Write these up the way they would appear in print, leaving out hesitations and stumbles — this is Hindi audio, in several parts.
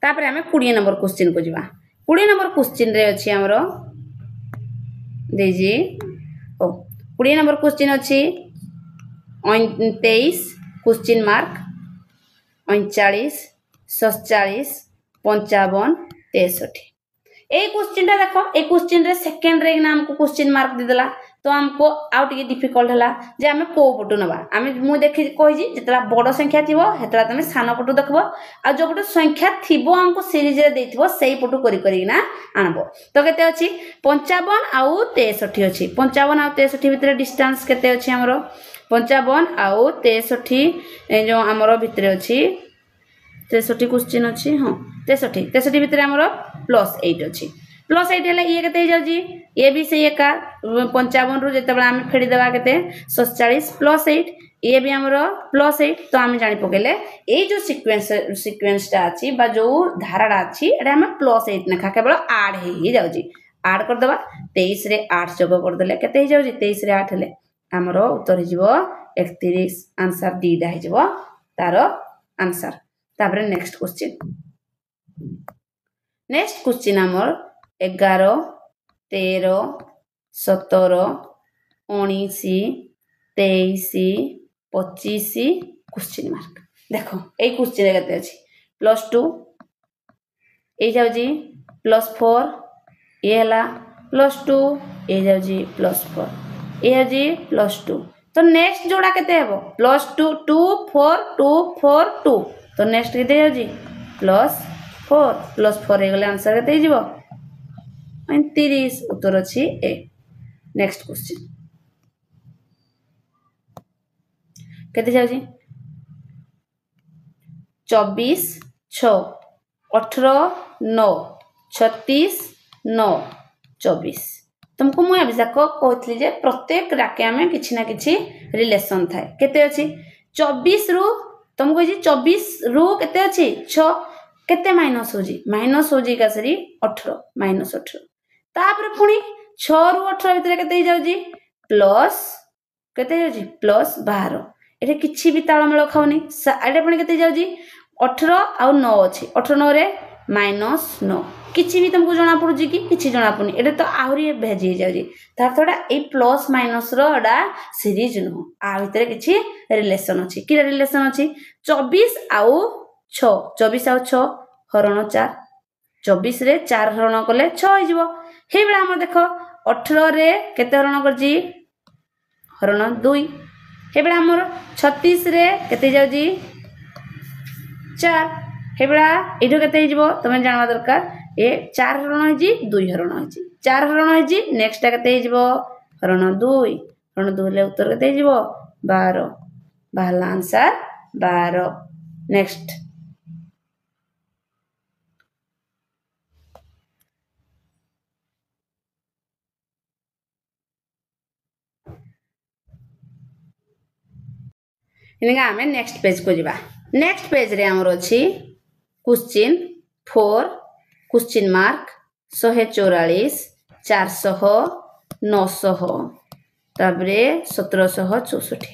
तापर आम 20 नंबर क्वेश्चन को जीवा 20 नंबर क्वेश्चन रे अछि हमर देजी 20 नंबर क्वेश्चन अछि 23 क्वेश्चन मार्क 39 47 55 63 ए क्वेश्चन टा देखो ए क्वेश्चन रे सेकंड रे नाम को क्वेश्चन मार्क दे देला तो हमको आउट के डिफिकल्ट हला जे हमें को पटु नबा हमें मु देखि कहि जी जेतला बड़ संख्या थिबो हेतला तमे सानो पटु देखबो आ जो पटु संख्या थिबो हमको सीरीज रे देथिबो सेही पटु करी करी ना आनबो तो केते अछि 55 आउ 63 अछि 55 आउ 63 भितरे डिस्टेंस केते अछि हमरो 55 आउ 63 ए जो हमरो भितरे अछि 63 क्वेश्चन अछि हां 63 भितरे हमरो +8 अछि +8 हेले ये केते हो जाउजी ये भी से एका 55 रु जेते हम फेडी देबा केते 47 +8 ये भी हमरो +8 तो हम जानि पकेले ए जो सीक्वेंस टा अछि बा जो धाराडा अछि एटा हम +8 नखा केवल ऐड हे जाउजी ऐड कर देबा 23 रे 8 जोग कर देले केते हो जाउजी 23 रे 8 हेले हमरो उत्तर हे जिवो 31 आंसर डी दा हे जिवो तारो आंसर तापर नेक्स्ट क्वेश्चन हमर 11 13 17 19 23 25 क्वेश्चन मार्क देखो ए क्वेश्चन केते अछि +2 ए जाउजी +4 ए हला +2 ए जाउजी +4 ए जाउजी +2 तो नेक्स्ट जोड़ा केते हेबो +2 2 4 2 4 2 तो नेक्स्ट केते जाउजी +4 हे गले आंसर केते हिजबो 29 उत्तर अछि ए नेक्स्ट क्वेश्चन केते जाउजी 24 6 18 9 36 9 24 तुमको मु अभिषेक कहतली जे प्रत्येक राके में किछि ना किछि रिलेशन थाए केते अछि 24 रु तुमको जी 24 रु केते अछि 6 केते माइनस होजी का सरी 18 -18 तापर पुनी 6 रु 18 भितर केते जाउजी प्लस केते जाउजी प्लस 12 एटे किछि भी ताळमेळ खाउनी एटे पुनी केते जाउजी 18 आ 9 अछि 18 9 रे -9 किछि भी तुमको जणा पडुजी कि किछि जणा पडुनी एटे तो आहुरी भेजी जाउजी तार थोडा ए प्लस माइनस रो एडा सीरीज नो आ भितर किछि रिलेशन अछि कि रिलेशन अछि 24 आ 6 24 आ 6 हरण 4 24 रे 4 हरण कले 6 हो जिवो हे बेला हम देखो 18 रे केते हरण करजी हरण 2 हे बेला हमर 36 रे केते जाउजी 4 हे बेला एठो केते हिजबो तमे जानवा दरकार ए 4 हरण होजी 2 हरण होजी 4 हरण होजी नेक्स्ट केते हिजबो हरण 2 ले उत्तर केते हिजबो 12 बाहला आंसर 12 नेक्स्ट इनका हमें नेक्स्ट पेज को जीवा नेक्स्ट पेज रे हमर अछि क्वेश्चन 4 क्वेश्चन मार्क 144 400 900 तबरे 1764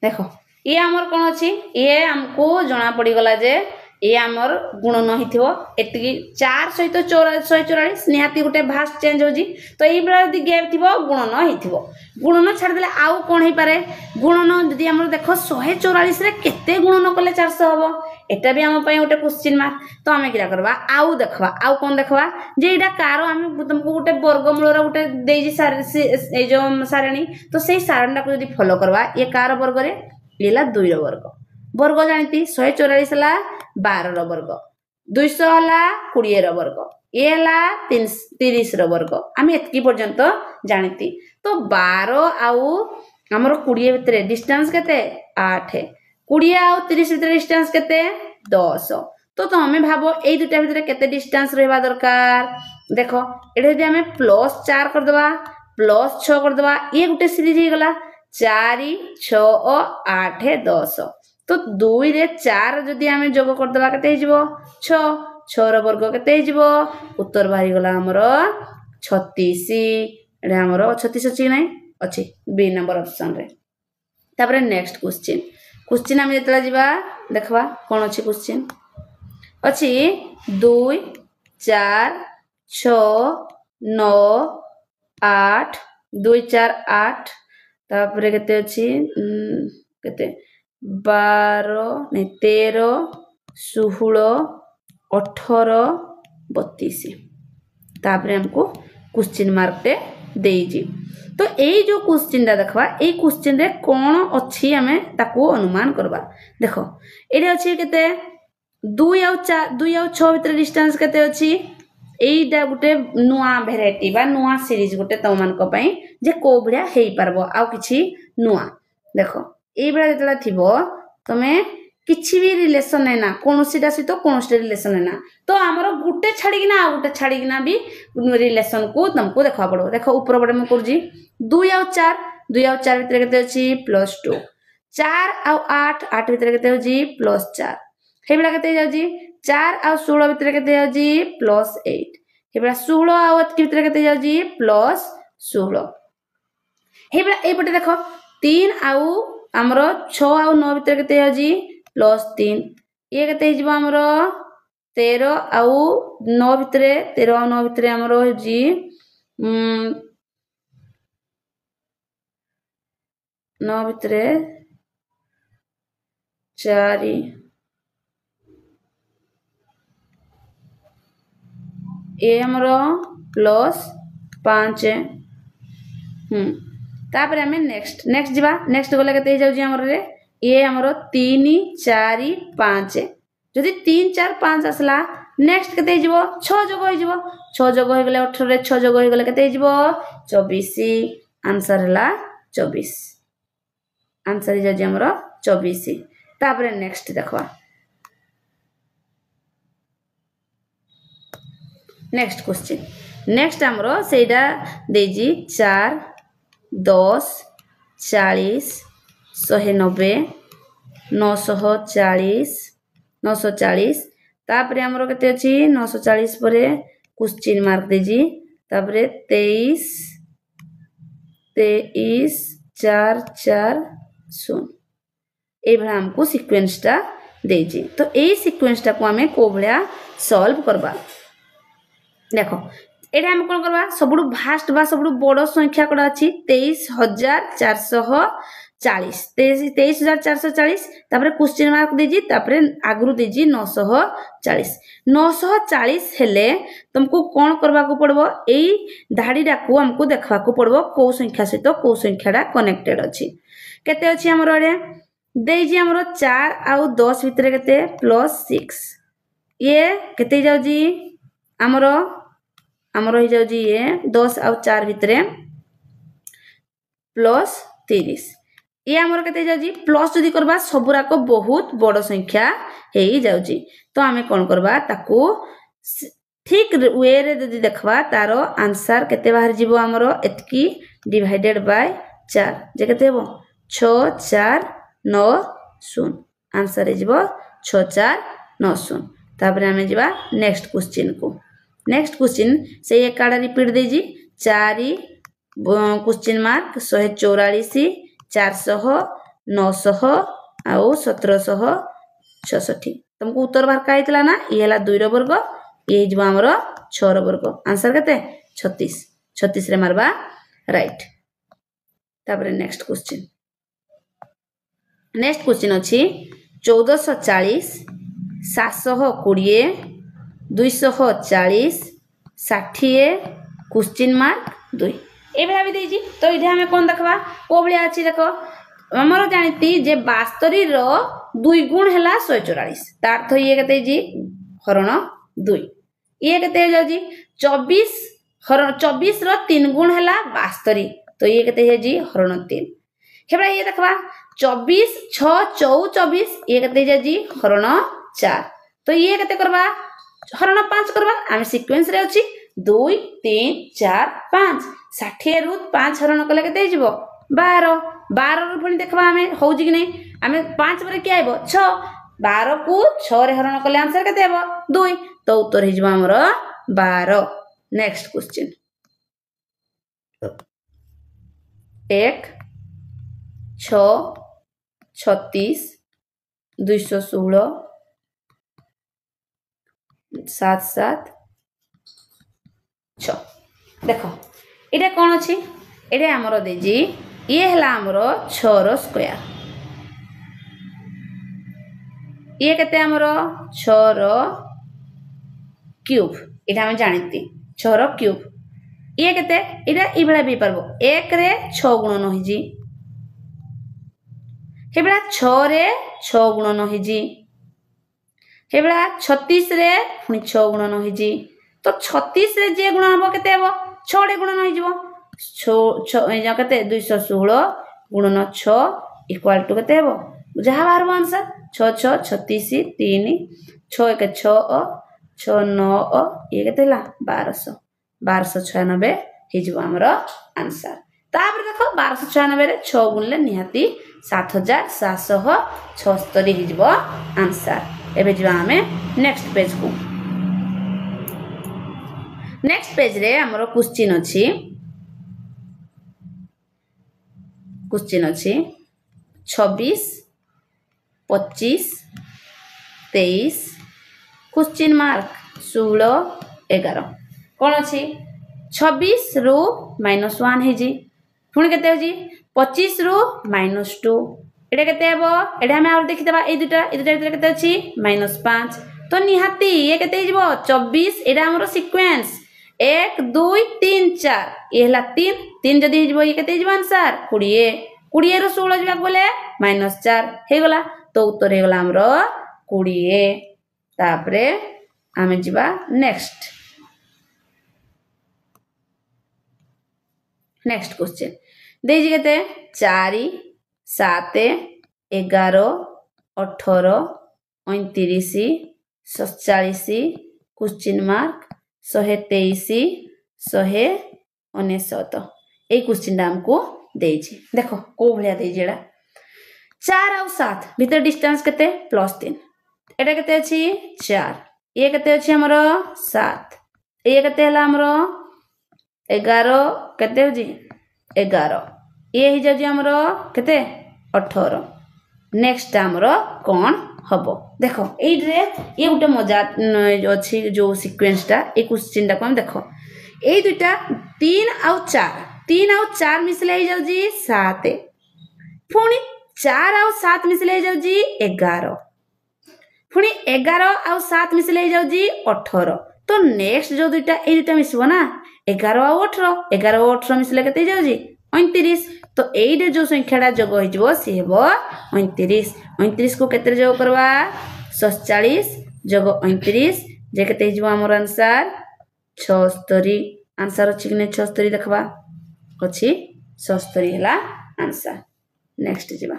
देखो ये हमर कोन अछि ये हमको जणा पड़ी गला जे ये हमर गुणन हिथिबो एतकी 4 सहित 144 निहाती गुटे भास चेंज होजी तो ई बेला यदि गैप थिबो गुणन हिथिबो गुणन छाड़ देले आउ कोन हे पारे गुणन यदि हमर देखो 144 रे केते गुणन कले 400 हबो एटा भी हम पय गुटे क्वेश्चन मार्क तो हमें किरा करबा आउ देखबा आउ कोन देखबा जे एटा कार हम तुमको गुटे वर्गमूल रो गुटे देजी ए जो सारणी तो सेही सारणा को यदि फॉलो करबा ये कार वर्ग रे लेला 2 रो वर्ग जानती 144 ला 12 रो वर्ग 200 ला 20 रो वर्ग ए ला 30 रो वर्ग हम एतकी पर्यंत जानती तो 12 आउ हमर 20 भितरे डिस्टेंस केते 8 20 आउ 30 भितरे डिस्टेंस केते 10 तो हमें भाबो एई दुटा भितरे केते डिस्टेंस रहबा दरकार देखो एठे यदि हमें +4 कर देबा +6 कर देबा ये गुटे सीरीज हे गला 4 6 8 10 तो 2 रे 4 जदि हमें जोग कर देबा केते हिजबो 6 6 रो वर्ग केते हिजबो उत्तर बाहरी गला हमरो 36 एडा हमरो 36 अछि नै अछि बी नंबर ऑप्शन रे तापर नेक्स्ट क्वेश्चन हम जेतला जिबा देखबा कोन अछि क्वेश्चन अच्छी 2 4 6 9 8 2 4 8 तापर केते अछि केते 12 नहीं 13 16 18 32 तापर हमको क्वेश्चन मार्क टे देइजी तो यही जो क्वेश्चन टा देखबा ए क्वेश्चन रे कोन अछि हमें ताको अनुमान करबा देखो एरे अछि केते 2 और 4 2 और 6 भीतर डिस्टेंस केते अछि एईटा गुटे नुआ भेराइटी बा नुआ सीरीज गुटे तम मान को पई जे को भडिया हेई परबो आ किछि नुआ देखो एई बेला जेतला थिबो तमे किछि भी रिलेशन है ना कोनोसीटा सहित कोनोसी रिलेशन है ना तो हमरो गुटे छाड़ीना आ गुटे छाड़ीना भी रिलेशन को तुमको देखा पड़ो देखो ऊपर बडे म करजी 2 और 4 2 और 4 भीतर केते अछि +2 4 और 8 8 भीतर केते होजी +4 हेबला केते जाउजी 4 और 16 भीतर केते जाउजी +8 हेबला 16 और 8 भीतर केते जाउजी +16 हेबला ए पटे देखो 3 और हमरो 6 और 9 भीतर केते जाउजी +3 ये केते हिजबो हमरो 13 और 9 भीतर 13 और 9 भीतर हमरो होजी 9 भीतर 4 ये हमरो +5 तापर हमें नेक्स्ट जीवा नेक्स्ट गले केते जाउजी हमर रे ये हमरो 3 4 5 जदि 3 4 5 असला नेक्स्ट केते हिजबो 6 जोग हिजबो 6 जोग हो गले 18 रे 6 जोग हो गले केते हिजबो 24 आंसर हला 24 आंसर हिजो जे हमरो 24 तापर नेक्स्ट देखवा नेक्स्ट क्वेश्चन नेक्स्ट हमरो सेटा देजी 4 10 40 190 940 940 तापरे हमरो केते अछि 940 परे क्वेश्चन मार्क देजी तापरे 23 23 4 4 0 ए भला हमको सीक्वेंस टा देजी तो ए सीक्वेंस टा को हमें को भलिया सॉल्व करबा देखो एटा हम कोन करबा सबुडु फास्ट बा सबुडु बडो संख्या कोडा अछि 23440 23440 तापरे क्वेश्चन मार्क देजी तापरे आगरु देजी 940 940 हेले तुमको कोन करबा को पड़बो एई धाडीडा को हमको देखबा को पड़बो को संख्या सहित को संख्याडा कनेक्टेड अछि केते अछि हमरो रे देजी हमरो 4 आउ 10 भीतर केते +6 ये केते जाउजी हमरो हमरो ही जाउजी ये 10 और 4 भीतर +30 ये हमरो केते जाउजी प्लस जदी करबा सबुरा को बहुत बड़ संख्या हेई जाउजी तो हमें कोन करबा ताको ठीक वे रे जदी देखबा तारो आंसर केते बाहर जीवो हमरो एतकी डिवाइडेड बाय 4 जे केते हेबो 6 4 9 0 आंसर हे जीवो 6 4 9 0 तापर हमें जीवा नेक्स्ट क्वेश्चन को नेक्स्ट क्वेश्चन से एक काडा रिपीट देजी 4 क्वेश्चन मार्क 144 400 900 आउ 1766 तुमको उत्तर बाहर का आइतला ना ये हला 2 रो वर्ग ये जीवा हमरो 6 रो वर्ग आंसर केते 36 36 रे मारबा राइट तापर नेक्स्ट क्वेश्चन अछि 1440 720 240 60 क्वेश्चन मार्क 2 ए भला भी देजी तो इधे हमें कोन देखबा को भलिया अछि देखो हमरो जानिती जे 72 रो 2 गुण हला 144 तार तो ये केते जी हरण 2 ये केते हो जी 24 हरण 24 रो 3 गुण हला 72 तो ये केते है जी हरण 3 हेबा ये देखबा 24 6 24 ये केते है जी हरण 4 तो ये केते करबा हरण 5 करबा हम सीक्वेंस रे अछि 2 3 4 5 60 रु 5 हरण कले केते हिजबो 12 12 रु फणी देखबा हमें होउजी कि नै हमें 5 पर के आइबो 6 12 को 6 रे हरण कले आंसर केते हेबो 2 तो उत्तर हिजबो हमरो 12 नेक्स्ट क्वेश्चन 1 6 36 216 7 7 6 देख ये कौन अच्छी ये आमर देजी ये है आमर 6 रो स्क्वायर ये केते आमर 6 रो क्यूब ये आम जानती 6 रो क्यूब ये केते इटा ई बेला भी पारबो 1 रे 6 गुणन होइजी हे बेला 6 रे 6 गुणन होइजी हे बेला 36 रे पुनी 6 गुणन होइजी तो 36 रे जे गुणन हबो केते हबो 6 रे गुणन होइजिबो 6 ए केते 216 गुणन 6 इक्वल टू केते हबो जहा बाहरबो आंसर 6 6 36 3 6 1 6 6 9 ये केते ला 1200 1296 हिजबो हमरो आंसर तापर देखो 1296 रे 6 गुणले निहाती 7776 हिजबो आंसर एबे जिबा हमें नेक्स्ट पेज को नेक्स्ट पेज रे हमरो क्वेश्चन अछि 26 25 23 क्वेश्चन मार्क 16 11 कौन अच्छी 26 रु -1 है जी पुणी केते हो जी 25 रु -2 एटा केते हेबो एटा हम और देखि देबा ए दुटा भीतर केते अछि -5 तो निहाती ये केते हिजबो 24 एटा हमरो सीक्वेंस 1 2 3 4 ये हला 3 3 जदी हिजबो ये केते हिजबो आंसर 20 20 रु 16 जिबा बोले -4 हे गला तो उत्तर हे गला हमरो 20 तापरे आमे जिबा नेक्स्ट नेक्स्ट क्वेश्चन देजी केते 4 7 11 18 29 47 क्वेश्चन मार्क 123 199 ए क्वेश्चन हमको देजी देखो को भलिया देजी एडा 4 और 7 भीतर डिस्टेंस केते +3 एटा केते अछि 4 ये केते अछि हमरो 7 ये केते हला हमरो 11 केते हो जी 11 ये ही जाजी हमरो केते 18 नेक्स्ट हमरो कोन हबो देखो एई रे ये गुटे मजा अछि जो सीक्वेंसटा ए क्वेश्चन टा कोन देखो एई दुटा 3 और 4 मिसले ही जाउजी 7 पुनी 4 और 7 मिसले ही जाउजी 11 पुनी 11 और 7 मिसले ही जाउजी 18 तो नेक्स्ट जो दुटा ए दुटा मिसबो ना 11 और 18 मिसले केते जाउजी 29 तो एइडे जो संख्याटा जोग होइजबो सी हेबो 29 को केते जोग करबा 47 जोग 29 जे केते हिजबो हमर आंसर 76 आंसर अछि कि नै 76 देखबा अछि 76 हला आंसर नेक्स्ट जिबा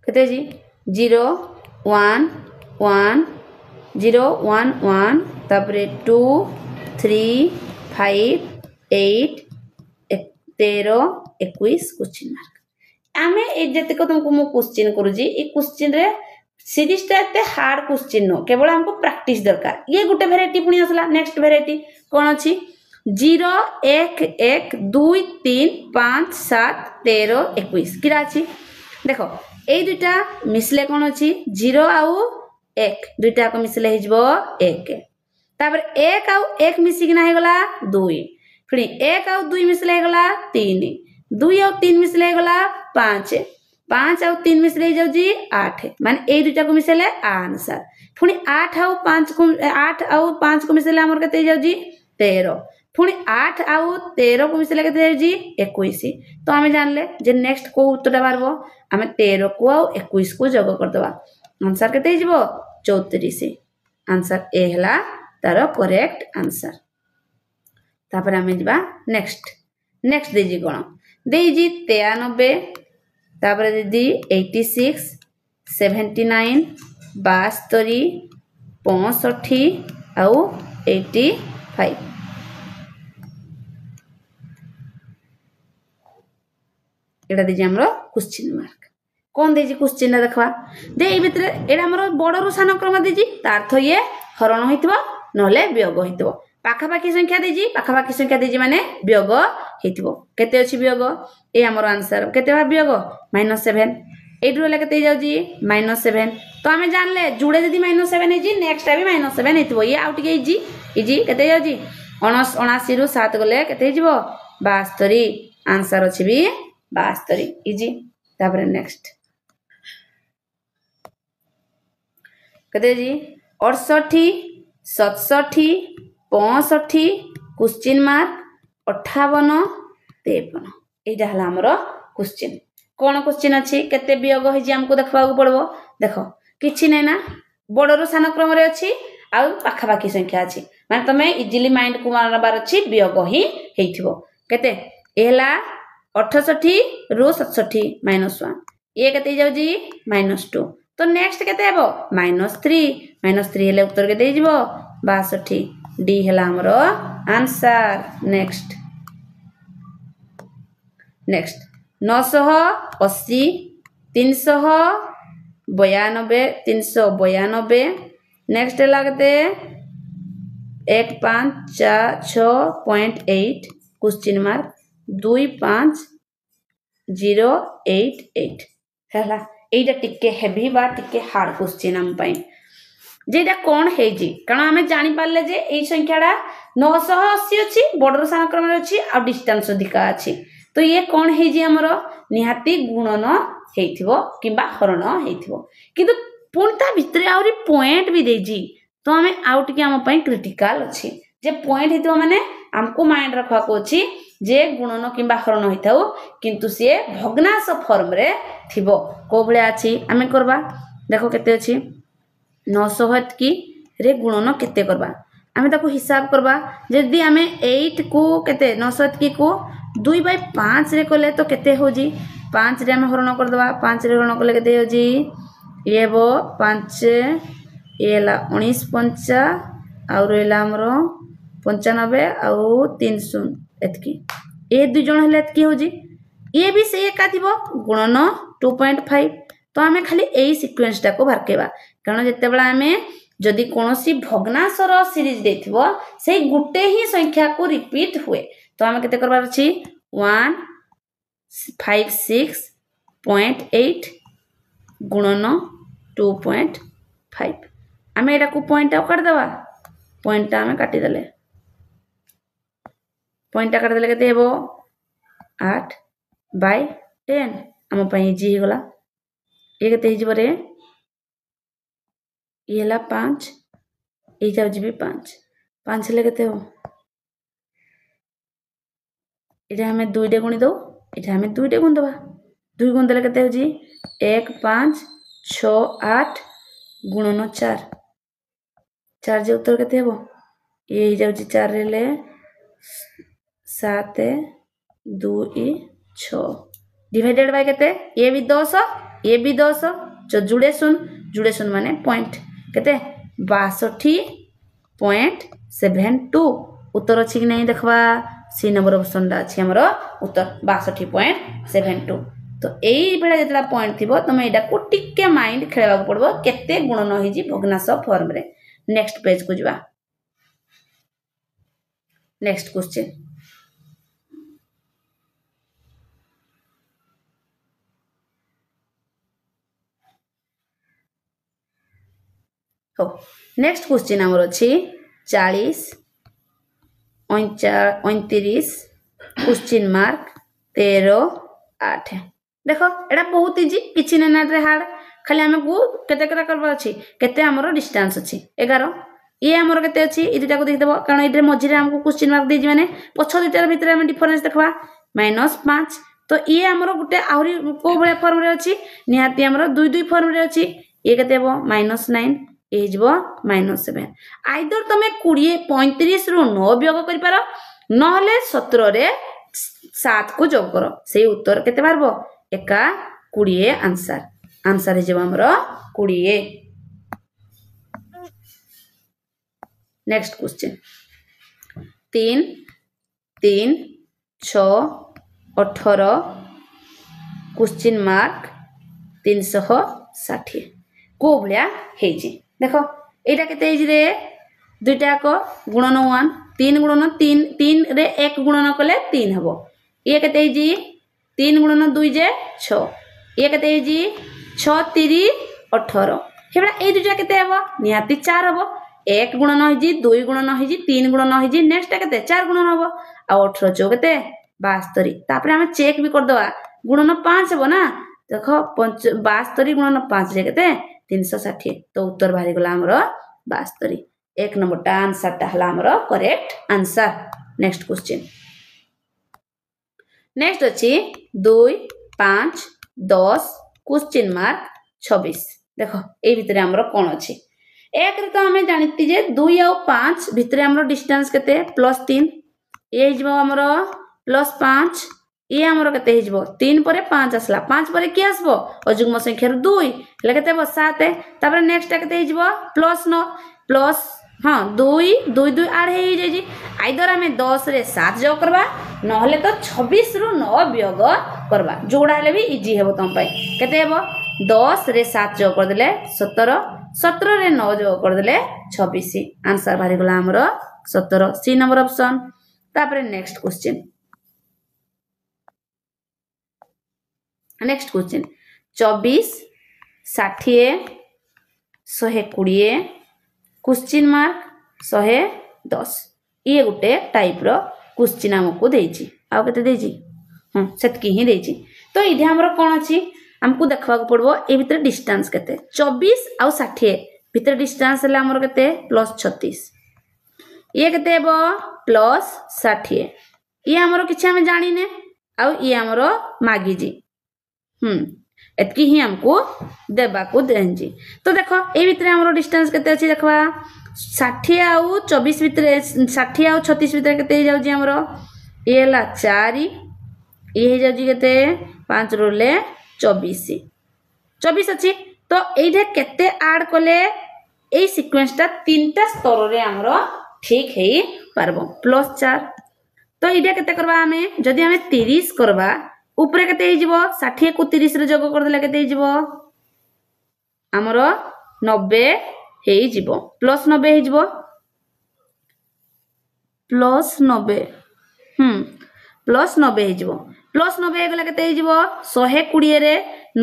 केते जी 0 1 1 0 1 1 तापरे 2 3 5 8 13 21 क्वेश्चन मार्क आमे ए जते को तुमको मो क्वेश्चन करू जी ए क्वेश्चन रे सीरीज ता एते हार्ड क्वेश्चन नो केवल हमको प्रैक्टिस दरकार ये गुटे वेराइटी पुनी असला नेक्स्ट वेराइटी कोन अछि 0 1 1 2 3 5 7 13 21 किरा अछि देखो ए दुटा मिसले कोन अछि 0 आउ 1 दुटा को मिसले हिजबो 1 तापर 1 आउ 1 मिसी कि ना हे गला 2 फिर 1 आउ 2 मिसले हे गला 3 2 आउ 3 मिसले हे गला 5 5 आउ 3 मिसले हे जाउजी 8 माने ए दुटा को मिसले आंसर पुनी 8 आउ 5 को मिसले हमर केते जाउजी 13 पुनी 8 आउ 13 को मिसले केते जाउजी 21 तो हमें जानले जे नेक्स्ट को उत्तरटा बारबो हमें 13 को आउ 21 को जोग कर देबा आंसर केते हिजबो 34 आंसर ए हला तारो करेक्ट आंसर तापर हमें जिबा नेक्स्ट देजी कोन देजी 93 तापर दीदी 86 79 72 65 आउ 85 एटा दीजिए हमरो क्वेश्चन मार्क कौन देजी क्वेश्चन देखबा दे ए भितर एटा हमरो बड़ रु सान क्रम देजी तार्थ ये हरण होइतबो नले वियोग होइतबो पाखापाखी संख्या देजी माने वियोग होइतबो केते अछि वियोग ए हमरो आंसर केते बा वियोग -7 एटू हेले केते जाउजी -7 तो आमे जानले जुड़े जदी -7 हेजी नेक्स्ट भी -7 हेतबो ये आउट के इजी इजी केते जाउजी 79 रु 7 गले केते हिजबो 72 आंसर अछि भी 72 इजी तापर नेक्स्ट केते जी 68 67 65 क्वेश्चन मार्क 58 53 एटा हला हमरो क्वेश्चन कोन क्वेश्चन अछि केते वियोग होई हमको देखबा को पड़बो देखो किछि नै ना बडरो सान क्रम रे अछि आ पाखा पाखी संख्या अछि माने तमे इजीली माइंड को मारबार अछि वियोग ही हेइथिबो केते एला 68 रु 67 -1 ये केते जाउ जी -2 तो नेक्स्ट केते हेबो -3 हेले उत्तर के दे जिवो 62 डी हेला हमरो आंसर नेक्स्ट 980 392 नेक्स्ट लगते 156.8 क्वेश्चन मार्क 25088 हैला एटा टिके हेवी बा टिके हार्ड क्वेश्चन हम पई जेटा कोन हे जी कारण हमें जानि पारले जे एई संख्याडा 980 अछि बॉर्डर सान क्रम रे अछि आ डिस्टेंस अधिका अछि तो ये कोन हे जी हमरो निहाती गुणन हेइथिबो किबा हरण हेइथिबो किंतु पुनता भितरे आउरी पॉइंट भी देजी तो हमें आउट के हम पई क्रिटिकल अछि जे पॉइंट हेतो माने हमको माइंड रखवा को अछि जे गुणन किबा हरण होइथाउ किंतु से भग्नांश फॉर्म रे थिबो को भले अछि हमें करबा देखो केते अछि 900 की रे गुणन केते करबा हमें ताको हिसाब करबा जदी हमें 8 को केते 900 की को 2/5 रे कोले तो केते हो जी 5 रे हम हरण कर दबा 5 रे हरण कोले केते हो जी ये बो 5 एला 19 5 और एला हमरो 95 और 300 एतकी ए दु जण हले एतकी हो जी ये भी से एका थिबो गुणन 2.5 तो हमें खाली एई सीक्वेंस टा को भरकेबा कारण जते बेला हमें जदि कोनोसी भग्नांशर सीरीज देथिबो से गुटे ही संख्या को रिपीट हुए तो हमें केते करबार अछि 156.8 गुणन 2.5 हमें एटा को पॉइंट काट दबा पॉइंट हमें काटी देले पॉइंट काट देले केते हेबो 8/10 हम पई इजी गला ए केते हिजबो रे येला 5 ए जाउ जीबी 5 ले केते हो इटा हमें 2 डे गुणी दो इटा हमें 2 डे गुण दबा 2 गुण देले केते हो जी 1 5 6 8 गुणन 4 जे उत्तर केते हेबो ए ही जाउ जी 4 रे ले 7 2 6 डिवाइडेड बाय केते ए भी 10 जो जुड़े सुन माने पॉइंट केते 62.72 उत्तर अछि कि नहीं देखबा सी नंबर ऑप्शन दा अछि हमरो उत्तर 62.72 तो एई बेला जेतला पॉइंट थिबो तमे एडा को टिके माइंड खेलबा पड़बो केते गुणन होई जी भग्नांश फॉर्म रे नेक्स्ट पेज को जबा नेक्स्ट क्वेश्चन नेक्स्ट क्वेश्चन हमर अछि 40 29 क्वेश्चन मार्क 13 8 देखो एडा बहुत इजी किछि ना रे हार्ड खाली हमको केते करा करबा अछि केते हमरो डिस्टेंस अछि 11 ये हमरो केते अछि इ दुटा को देख देबो कारण इधर मझिरे हमको क्वेश्चन मार्क दे जी माने पछ दुटार भितरे हम डिफरेंस देखबा -5 तो ये हमरो गुटे आउरी को बळे फॉर्म रे अछि निहाती हमरो 2 फॉर्म रे अछि ये केते हेबो -9 ए जबो -7 आइदर तमे 20 35 रु 9 वियोग करि पारो नहले 17 रे 7 को जोग करो से उत्तर केते पारबो एका 20 आंसर हे जबो हमरो 20 नेक्स्ट क्वेश्चन 3 3 6 18 क्वेश्चन मार्क 360 को भलिया हे जी देखो एटा केते हे जी रे दुटा को गुणन 1 3 गुणन 3 रे 1 गुणन कले 3 हबो ये केते हे जी 3 गुणन 2 जे 6 ये केते हे जी 6 3 18 हेबड़ा ए दुजा केते हबो निहाती 4 हबो 1 गुणन होई 2 गुणन होई 3 गुणन होई नेक्स्ट केते 4 गुणन हबो आ 18 चौ केते 72 तापर हम चेक भी कर दवा गुणन 5 हबो ना देखो 72 गुणन 5 रे केते 360 तो उत्तर बाहरी गला हमरो 72 एक नंबर टा आंसर टा हला हमरो correct answer next question next अछि 2 5 10 क्वेश्चन मार्क 26 देखो ए भितरे हमरो कोन अछि एक रे तो हमें जानिति जे 2 और 5 भितरे हमरो डिस्टेंस केते +3 ए हिजबो हमरो +5 ये हमरो केते हिजबो 3 परे 5 असला 5 परे की आसबो अजुग्म संख्या रो 2 ले केते बो 7 तापर नेक्स्ट केते हिजबो +9 प्लस हाँ 2 2 2 आड हे जाई आइदर हमें 10 रे 7 जोग करबा नहले तो 26 रु 9 वियोग करबा जोड़ा हेले भी इजी हेबो तम पई केते हेबो 10 रे 7 जोग कर देले 17 17 रे 9 जोग कर देले 26 आंसर बाहरी गला हमरो 17 सी नंबर ऑप्शन तापर नेक्स्ट क्वेश्चन 24 60 120 क्वेश्चन मार्क 110 ये गोटे टाइप रो क्वेश्चन हमको देछि आ केते देछि सेतकी ही देछि तो इधे हमरो कोन अछि हमको देखबा को पड़बो ए भीतर डिस्टेंस केते 24 आ 60 भीतर डिस्टेंस हला हमरो केते +36 ये केते हेबो +60 ये हमरो किछ हम जानि ने आ ये हमरो मागी जी एतकी ही हमको देबा को देंजी तो देखो ए भीतर हमरो डिस्टेंस केते अछि देखबा 60 आउ 24 भीतर 60 आउ 36 भीतर केते जाउ जी हमरो ए ला 4 ये जाउ जी केते 5 रोले 24 24 अछि तो एठे केते ऐड कोले ए सीक्वेंस टा तीनटा स्तर रे हमरो ठीक हेई परबो +4 तो इडा केते करबा हमें जदी हमें 30 करबा ऊपर केते हे जिवो 60 को 30 रे जोग कर देला केते हे जिवो हमरो 90 हे जिवो +90 हे जिवो +90 +90 हे जिवो +90 हे गला केते हे जिवो 120 रे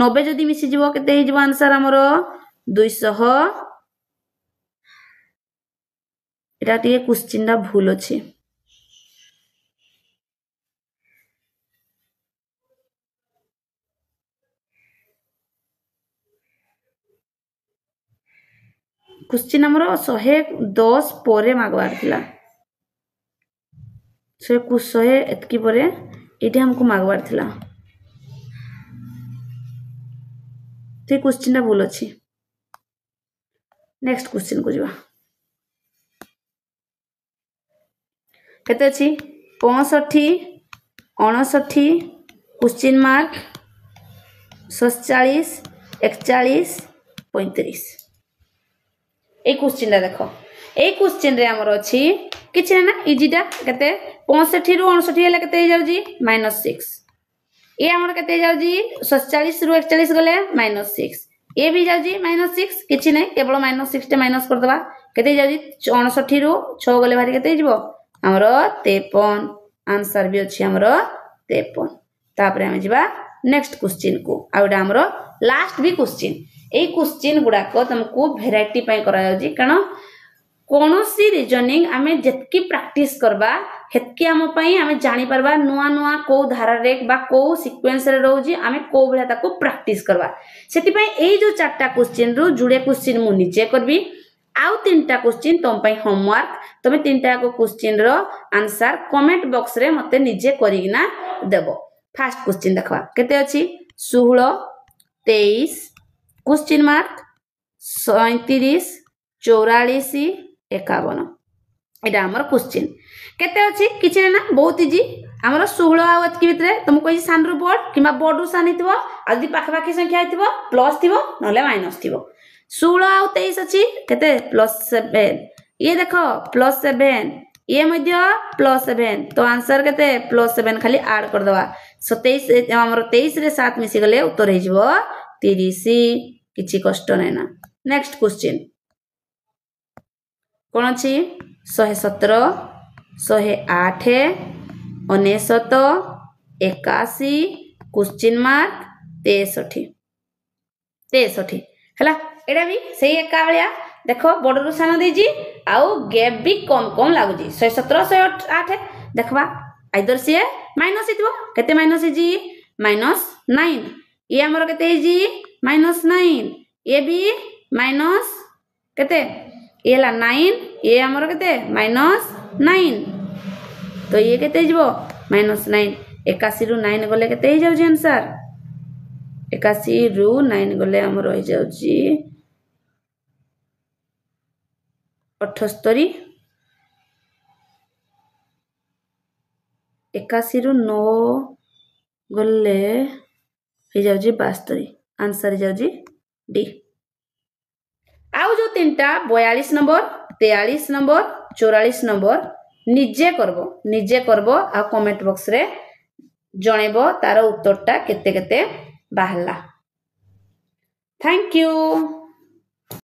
90 जदी मिसी जिवो केते हे जिवो आंसर हमरो 200 एटा टिए क्वेश्चन दा भूल अछि क्वेश्चन हमरो 110 परे मागवार थिला 100 एतकी परे एठी हमको मागवार थिला ते क्वेश्चन दा भूल अछि नेक्स्ट क्वेश्चन को जिवा केते अछि 65 59 क्वेश्चन मार्क 47 41 35 ए क्वेश्चन दा देखो ए क्वेश्चन रे हमर अछि किछ ना इजीटा केते 65 रु 59 हेले केते जाउ जी -6 ए हमर केते जाउ जी 47 रु 41 गले -6 ए भी जाउ जी -6 किछ नै केवल -6 टे माइनस कर दबा केते जाउ जी 59 रु 6 गले भारी केते जिवो हमर 53 आंसर भी अछि हमर 53 तापर हम जिबा नेक्स्ट क्वेश्चन को आउडा हमर लास्ट भी क्वेश्चन ए क्वेश्चन गुडा को तुमको वेराइटी पय करा जाउजी कारण कोनोसी रीजनिंग हमें जतकी प्रैक्टिस करबा हेतकी हम पय हमें जानि परबा नुआ नुआ को धारा रे बा को सीक्वेंस रे रहउजी हमें को भला ताको प्रैक्टिस करबा सेति पय ए जो चारटा क्वेश्चन रु जुडे क्वेश्चन मु नीचे करबी आउ तीनटा क्वेश्चन तुम पय होमवर्क तमे तीनटा को क्वेश्चन रो आंसर कमेंट बॉक्स रे मते नीचे करिना देबो फर्स्ट क्वेश्चन देखबा केते अछि 16 23 क्वेश्चन मार्क 37 44 51 एटा हमर क्वेश्चन केते अछि किछ ना बहुत इजी हमर 16 आ एतकी भितरे तुम कोइ सान रु बोर्ड किबा बोर्ड रु सान हितबो आदि पाखा पाखी संख्या हितबो प्लस थिबो नले माइनस थिबो 16 आ 23 अछि केते +7 ये देखो +7 ये मध्य +7 तो आंसर केते +7 खाली ऐड कर दवा 27 हमर 23 रे 7 मिसी गले उत्तर हे जिवो 30 किछि कष्ट नै ना नेक्स्ट क्वेश्चन कोन अछि 117 108 99 81 क्वेश्चन मार्क 63 63 है एटा भी सही एका भाया देख बड़रू सान देजी आउ गैप भी कम कम लगुच 117 108 देखवा आइदर सी माइनस केते माइनस -9 ये आमर केते -9 ये भी माइनस केते ये ला 9 ये आमर केते -9 तो ये केते जीवो -9 81 रु 9 गले केते हो जाउजी आंसर 81 रु 9 गले आमर हो जाउजी 78 81 रु 9 गले हो जाउजी 72 आंसर हो जाउजी डी आउ जो तीनटा 42 नंबर 43 नंबर 44 नंबर निजे करबो आ कमेंट बॉक्स रे जणेबो तार उत्तरटा केते केते बाहरला थैंक यू।